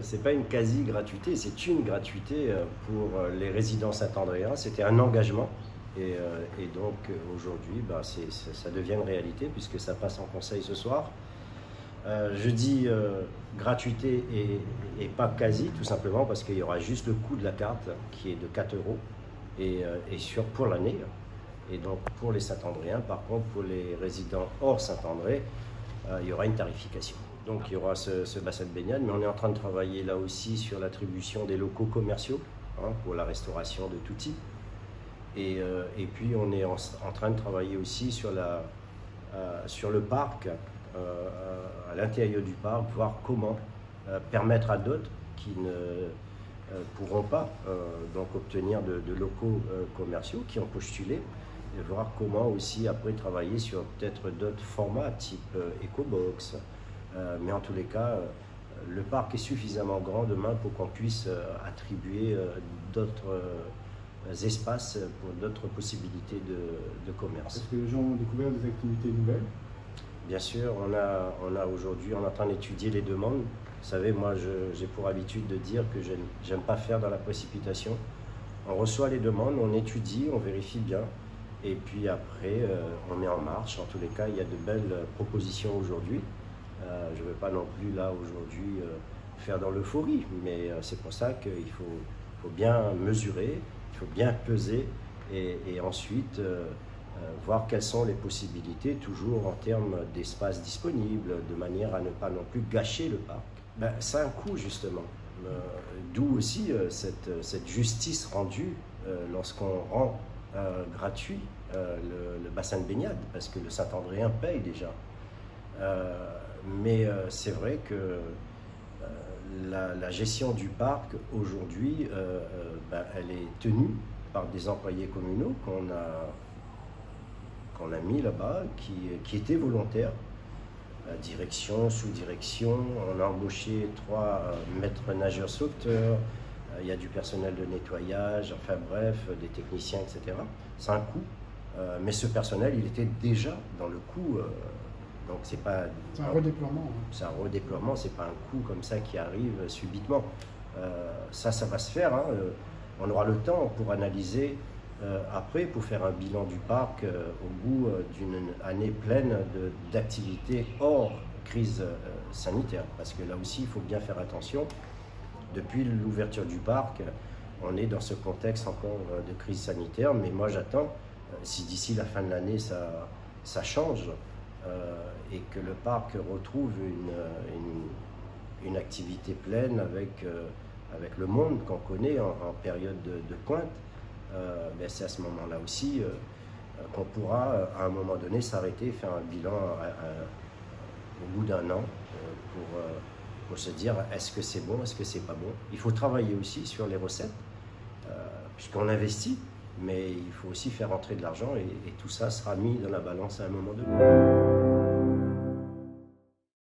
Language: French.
c'est pas une quasi-gratuité, c'est une gratuité pour les résidents Saint-Andréens. C'était un engagement. Et donc aujourd'hui, ça devient une réalité puisque ça passe en conseil ce soir. Je dis gratuité et pas quasi, tout simplement parce qu'il y aura juste le coût de la carte qui est de 4 € pour l'année. Et donc pour les Saint-Andréens, par contre, pour les résidents hors Saint-André, il y aura une tarification. Donc il y aura ce bassin de baignade, mais on est en train de travailler là aussi sur l'attribution des locaux commerciaux pour la restauration de tout type. Et puis on est en train de travailler aussi sur le parc, à l'intérieur du parc, voir comment permettre à d'autres qui ne pourront pas donc obtenir de locaux commerciaux, qui ont postulé, et voir comment aussi après travailler sur peut-être d'autres formats type EcoBox. Mais en tous les cas, le parc est suffisamment grand demain pour qu'on puisse attribuer d'autres espaces pour d'autres possibilités de commerce. Est-ce que les gens ont découvert des activités nouvelles? Bien sûr, on a aujourd'hui, on est en train d'étudier les demandes. Vous savez, moi, j'ai pour habitude de dire que j'aime pas faire dans la précipitation. On reçoit les demandes, on étudie, on vérifie bien, et puis après, on met en marche. En tous les cas, il y a de belles propositions aujourd'hui. Je ne veux pas non plus, là, aujourd'hui, faire dans l'euphorie, mais c'est pour ça qu'il faut bien mesurer, il faut bien peser, et ensuite voir quelles sont les possibilités, toujours en termes d'espace disponible, de manière à ne pas non plus gâcher le parc. Ça a un coût, justement. D'où aussi cette justice rendue lorsqu'on rend gratuit le bassin de baignade, parce que le Saint-Andréen paye déjà. Mais c'est vrai que la gestion du parc aujourd'hui, elle est tenue par des employés communaux qu'on a mis là-bas, qui étaient volontaires, direction, sous-direction. On a embauché 3 maîtres nageurs sauveteurs, il y a du personnel de nettoyage, enfin bref, des techniciens, etc. C'est un coût, mais ce personnel, il était déjà dans le coût. Donc c'est pas... C'est un redéploiement. C'est un redéploiement, c'est pas un coût comme ça qui arrive subitement. Ça va se faire. On aura le temps pour analyser après, pour faire un bilan du parc au bout d'une année pleine d'activités hors crise sanitaire. Parce que là aussi, il faut bien faire attention. Depuis l'ouverture du parc, on est dans ce contexte encore de crise sanitaire. Mais moi, j'attends, si d'ici la fin de l'année, ça change, et que le parc retrouve une activité pleine avec le monde qu'on connaît en période de pointe, c'est à ce moment-là aussi qu'on pourra à un moment donné s'arrêter et faire un bilan au bout d'un an pour se dire est-ce que c'est bon, est-ce que c'est pas bon. Il faut travailler aussi sur les recettes puisqu'on investit, mais il faut aussi faire entrer de l'argent et tout ça sera mis dans la balance à un moment donné.